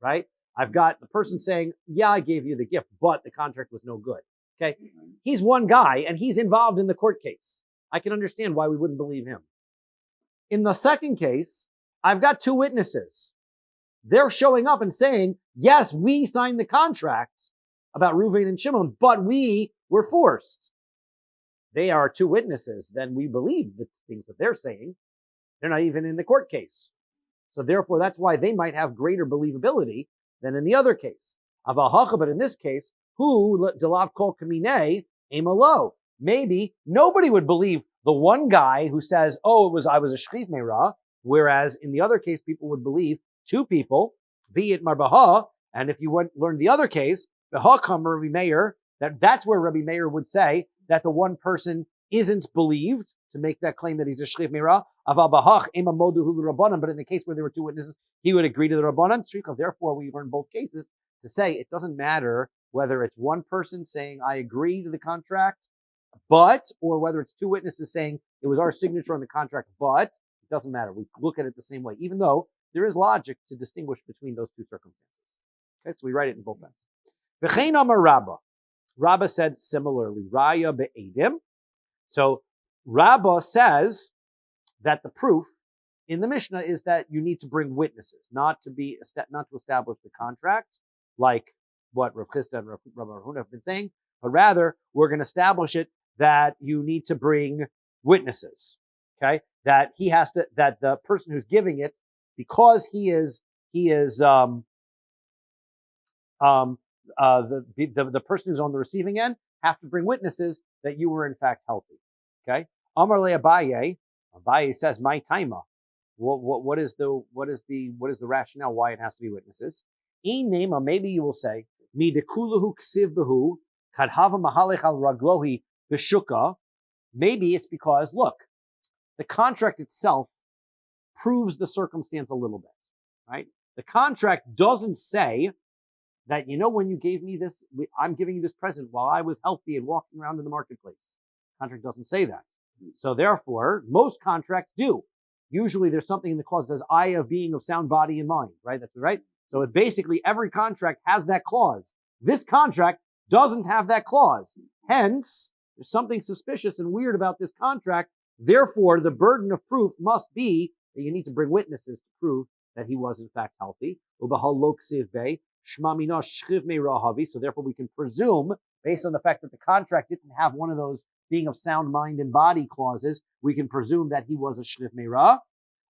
right? I've got the person saying, yeah, I gave you the gift, but the contract was no good. Okay. He's one guy and he's involved in the court case. I can understand why we wouldn't believe him. In the second case, I've got two witnesses. They're showing up and saying, yes, we signed the contract about Reuven and Shimon, but we were forced. They are two witnesses. Then we believe the things that they're saying. They're not even in the court case. So therefore, that's why they might have greater believability than in the other case. But in this case, who delav kol kamine emalo? Maybe nobody would believe the one guy who says, "Oh, I was a shchit meira," whereas in the other case, people would believe two people, be it marbaha. And if you learn the other case, the hakam Rabbi Meir, that's where Rabbi Meir would say that the one person isn't believed to make that claim that he's a shchit meira. But in the case where there were two witnesses, he would agree to the Rabbanan. Therefore, we learn both cases to say it doesn't matter whether it's one person saying, I agree to the contract, or whether it's two witnesses saying it was our signature on the contract, but it doesn't matter. We look at it the same way, even though there is logic to distinguish between those two circumstances. Okay, so we write it in both ends. V'chein amar Rabba. Rabba said similarly, Raya be'edim. So Rabba says that the proof in the Mishnah is that you need to bring witnesses, not to establish the contract, like what Rav Chisda and Rabbi Huna have been saying, but rather we're going to establish it that you need to bring witnesses. Okay, that the person who's giving it, because the person who's on the receiving end have to bring witnesses that you were in fact healthy. Okay, Amar le Abaye. Abaye says, "My taima." What is the rationale why it has to be witnesses? Maybe you will say, "Mi dekuluhu ksiv behu kadhava mahalech al raglohi b'shuka." Maybe it's because look, the contract itself proves the circumstance a little bit, right? The contract doesn't say that, when you gave me this, I'm giving you this present while I was healthy and walking around in the marketplace. Contract doesn't say that. So therefore, most contracts do. Usually there's something in the clause that says, I of being of sound body and mind, right? That's right. So basically every contract has that clause. This contract doesn't have that clause. Hence, there's something suspicious and weird about this contract. Therefore, the burden of proof must be that you need to bring witnesses to prove that he was in fact healthy. So therefore, we can presume, based on the fact that the contract didn't have one of those being of sound mind and body clauses, we can presume that he was a shliv meira.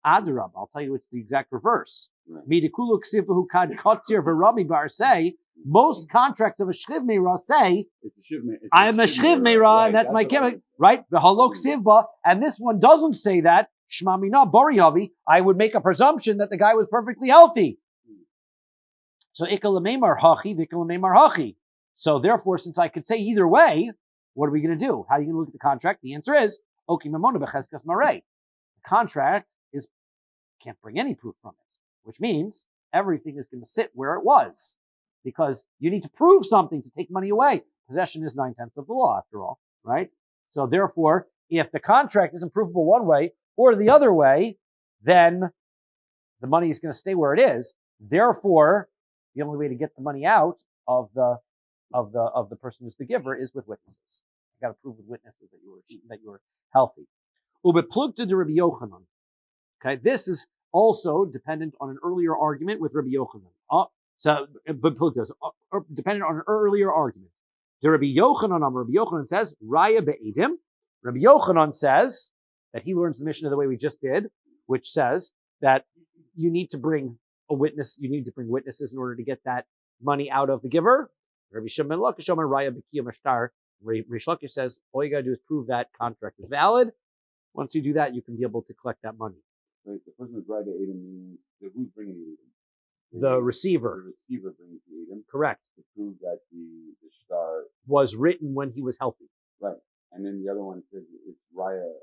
Adrab, I'll tell you it's the exact reverse. Midikulu ksivahu kad kotzir v'rami bar say, most contracts of a shliv meira say, I am a shliv meira, and that's my chemical, right? V'halok sivba, and this one doesn't say that. Shmamina boriyavi, I would make a presumption that the guy was perfectly healthy. So ikalamemar hachi, vikalamemar hachi. So therefore, since I could say either way, what are we going to do? How are you going to look at the contract? The answer is, oki mamona becheskas marei. The contract can't bring any proof from it, which means everything is going to sit where it was, because you need to prove something to take money away. Possession is 9/10 of the law, after all, right? So therefore, if the contract isn't provable one way or the other way, then the money is going to stay where it is. Therefore, the only way to get the money out of the person who's the giver is with witnesses. You got to prove with witnesses that you were healthy. Ubeplugta de Rabbi Yochanan. Okay, this is also dependent on an earlier argument with Rabbi Yochanan. Dependent on an earlier argument. The Rabbi Yochanan says, Raya be'edim. Rabbi Yochanan says that he learns the Mishnah the way we just did, which says that you need to bring a witness, you need to bring witnesses in order to get that money out of the giver. Rabbi Shimon Lakish Raya be'kiyam mashtar. Rish Lakish says, all you got to do is prove that contract is valid. Once you do that, you can be able to collect that money. Right, the person who's right at Edom means who's bringing the Edom? The receiver. The receiver brings the Edom. Correct. To prove that the star was written when he was healthy. Right. And then the other one says it's Raya.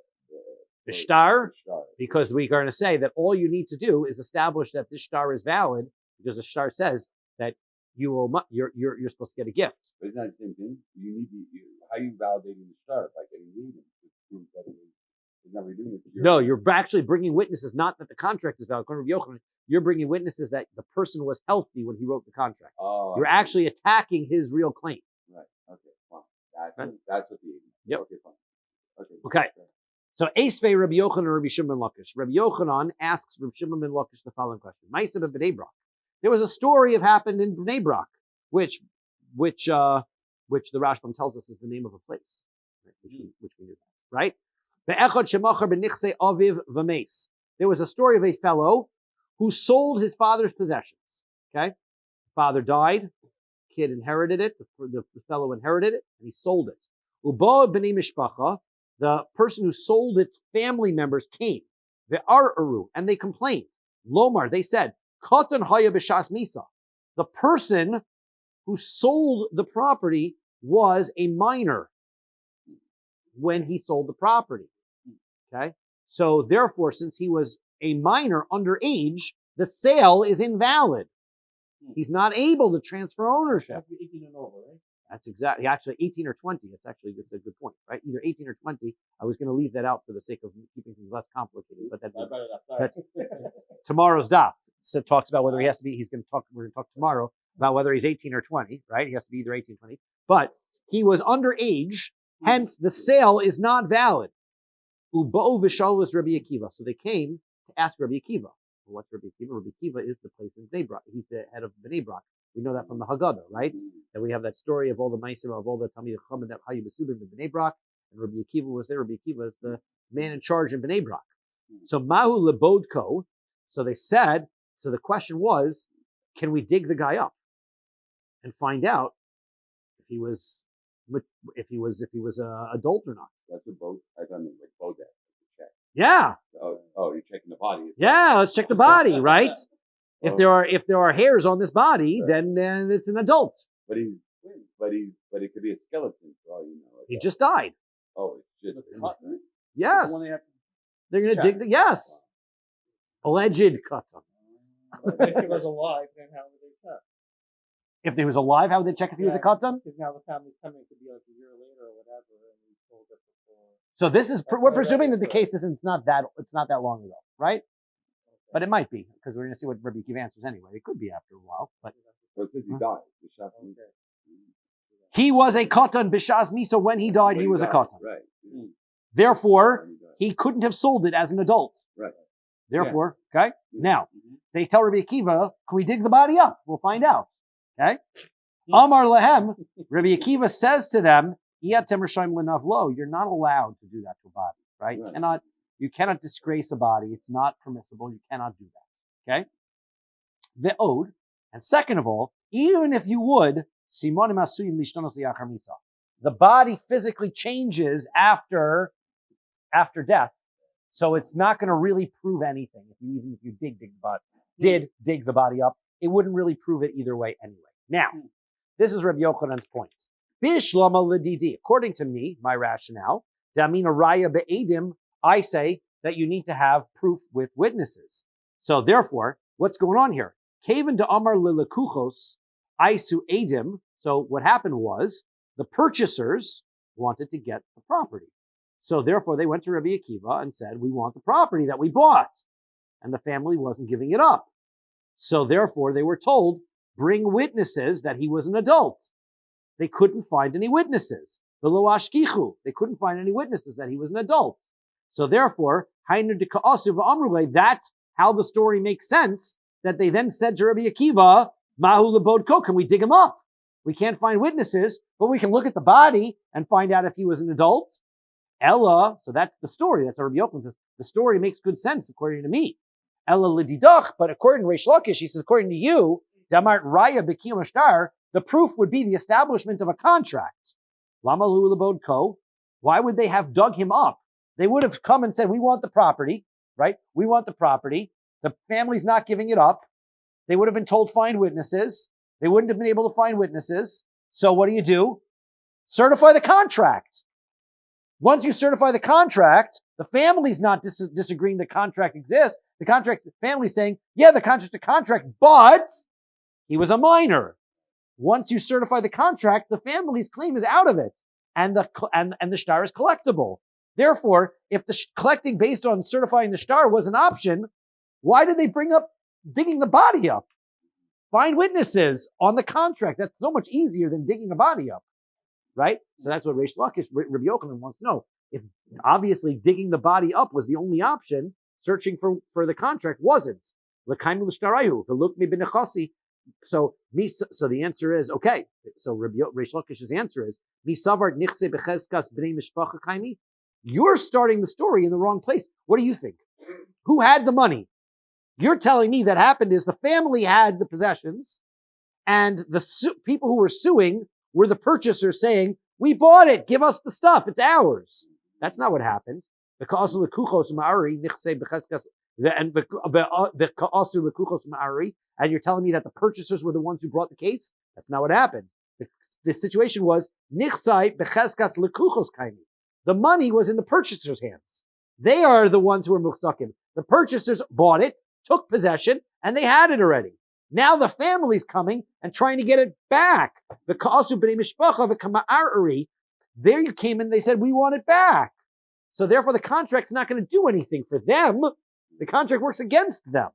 The shtar, because we're going to say that all you need to do is establish that this shtar is valid, because the shtar says that you're supposed to get a gift. But isn't that the same thing? You need how you validating the shtar by getting the Edom to prove that it is. No, you're actually bringing witnesses, not that the contract is valid. You're bringing witnesses that the person was healthy when he wrote the contract. Oh, you're actually attacking his real claim. Right. Okay. Fine. That's what the Edom. Yep. Okay. Fine. Okay. So Esvei Rabbi Yochanan and Rabbi Shimon Lakish. Rabbi Yochanan asks Rabbi Shimon ben Lakish the following question: Ma'aseh b'Bnei Brak. There was a story happened in Bnei Brak, which the Rashbam tells us is the name of a place, right? Which we knew, right? There was a story of a fellow who sold his father's possessions. Okay, father died, kid inherited it, the fellow inherited it, and he sold it. The person who sold its family members came, and they complained. Lomar, they said, the person who sold the property was a minor when he sold the property. Okay? So therefore, since he was a minor underage, the sale is invalid. He's not able to transfer ownership. 18 and over, right? That's exactly, actually 18 or 20. That's a good point, right? Either 18 or 20. I was going to leave that out for the sake of keeping things less complicated, but that's tomorrow's daf. So it talks about whether he has to be, we're going to talk tomorrow about whether he's 18 or 20, right? He has to be either 18 or 20. But he was underage, hence the sale is not valid. Uba'u v'shalus Rabbi Akiva. So they came to ask Rabbi Akiva. Well, what's Rabbi Akiva? Rabbi Akiva is the place in Bnei Brak. He's the head of Bnei Brak. We know that from the Haggadah, right? That we have that story of all the Meisim, of all the Talmidei Chacham that Hayu Besubim in Bnei Brak, and Rabbi Akiva was there. Rabbi Akiva is the man in charge in Bnei Brak. So Mahu Lebodko. So they said. So the question was, can we dig the guy up and find out if he was a adult or not? That's a boat. I don't know, like boat check. Yeah. Oh, you're checking the body. Yeah, let's check the body, right? If there are hairs on this body, then it's an adult. But it could be a skeleton for all you know. He just died. Oh, it's just yes. They're going to dig the alleged katan. If he was alive, then how would they cut? If he was alive, how would they check if he was a katan? Because now the family's coming to be like a year later or whatever, and we told it before. So this is we're presuming that the case is it's not that long ago, right? But it might be, because we're going to see what Rabbi Akiva answers anyway. It could be after a while, but Well, it says he died. he was a katan b'shas misa. When he died, he was a katan. Right. Therefore, he couldn't have sold it as an adult. Right. Therefore, okay. Now they tell Rabbi Akiva, "Can we dig the body up? We'll find out." Okay. Amar lehem, Rabbi Akiva says to them, "Iatem r'shaim l'navlo." You're not allowed to do that to a body, right? You cannot disgrace a body. It's not permissible. You cannot do that. Okay. The ode, and second of all, even if you would, simonim asuyim lishtonos liachar misa. The body physically changes after death, so it's not going to really prove anything. Even if you dig the body up, it wouldn't really prove it either way anyway. Now, this is Rabbi Yochanan's point. Bishlama l'didi. According to me, my rationale, damina raya be'edim, I say that you need to have proof with witnesses. So therefore, what's going on here? Kaven de amar lilekuchos aisu edim. So what happened was the purchasers wanted to get the property. So therefore, they went to Rabbi Akiva and said, "We want the property that we bought," and the family wasn't giving it up. So therefore, they were told, "Bring witnesses that he was an adult." They couldn't find any witnesses. V'lo ashkichu. They couldn't find any witnesses that he was an adult. So therefore, that's how the story makes sense, that they then said to Rabbi Akiva, "Mahu lebodko, can we dig him up? We can't find witnesses, but we can look at the body and find out if he was an adult." Ella, so that's the story. That's what Rabbi Yochanan says. The story makes good sense according to me. Ella lididach, but according to Reish Lakish, he says, according to you, damart raya b'kiyum ashtar, the proof would be the establishment of a contract. Lama lu lebodko. Why would they have dug him up? They would have come and said, "We want the property," right? "We want the property." The family's not giving it up. They would have been told, "Find witnesses." They wouldn't have been able to find witnesses. So what do? Certify the contract. Once you certify the contract, the family's not disagreeing the contract exists. The family's saying, "Yeah, the contract's a contract, but he was a minor." Once you certify the contract, the family's claim is out of it, and the shtar is collectible. Therefore, if the collecting based on certifying the shtar was an option, why did they bring up digging the body up? Find witnesses on the contract. That's so much easier than digging a body up, right? So that's what Reish Lakish, Rabbi Yochanan wants to know. If obviously digging the body up was the only option, searching for the contract wasn't. So the answer is, okay. So Reish Lakish's answer is, you're starting the story in the wrong place. What do you think? Who had the money? You're telling me that happened is the family had the possessions, and the people who were suing were the purchasers saying, "We bought it, give us the stuff, it's ours." That's not what happened. And you're telling me that the purchasers were the ones who brought the case? That's not what happened. The situation was, the money was in the purchasers' hands. They are the ones who were muhtakim. The purchasers bought it, took possession, and they had it already. Now the family's coming and trying to get it back. There you came in, they said, "We want it back." So therefore the contract's not going to do anything for them. The contract works against them.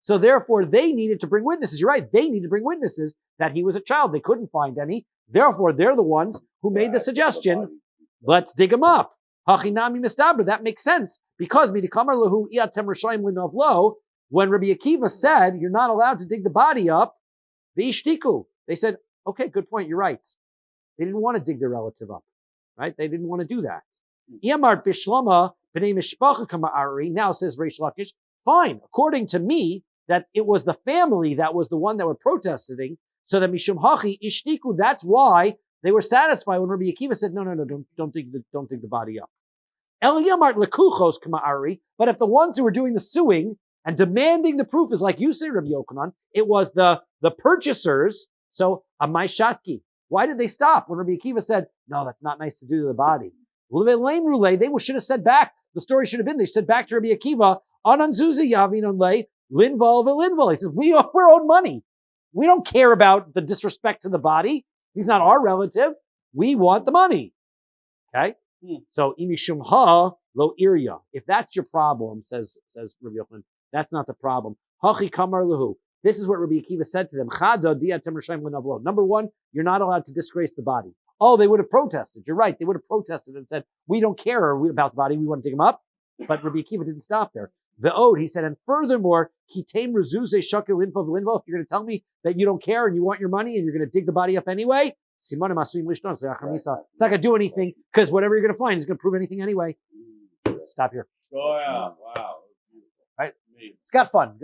So therefore they needed to bring witnesses. You're right, they needed to bring witnesses that he was a child. They couldn't find any. Therefore they're the ones who made the suggestion, "Let's dig him up." Hachinami mistabra. That makes sense. Because when Rabbi Akiva said, "You're not allowed to dig the body up," they said, "Okay, good point, you're right." They didn't want to dig their relative up, right? They didn't want to do that. Now says Reish Lakish, fine, according to me, that it was the family that was the one that were protesting, so that Mishum Hachi Ishtiku, that's why they were satisfied when Rabbi Akiva said, no, don't dig the body up. But if the ones who were doing the suing and demanding the proof is like you say, Rabbi Yochanan, it was the purchasers. So Amai Shatki. Why did they stop when Rabbi Akiva said, "No, that's not nice to do to the body"? They should have said back. The story should have been, they said back to Rabbi Akiva, "Ananzuzi Yavin on lay, Linval. He says, we're owed money. We don't care about the disrespect to the body. He's not our relative. We want the money. Okay? So, imishum ha lo irya. If that's your problem, says Rabbi Yochanan, that's not the problem. Hachi kamar lahu. This is what Rabbi Akiva said to them. Number one, you're not allowed to disgrace the body. Oh, they would have protested. You're right. They would have protested and said, we don't care about the body. We want to dig him up. But Rabbi Akiva didn't stop there. The ode, he said, and furthermore, kitem rezuze shakil info v'linvo. If you're going to tell me that you don't care and you want your money and you're going to dig the body up anyway, it's not going to do anything because whatever you're going to find is going to prove anything anyway. Stop here. Oh, yeah. Wow. Right? It's got fun.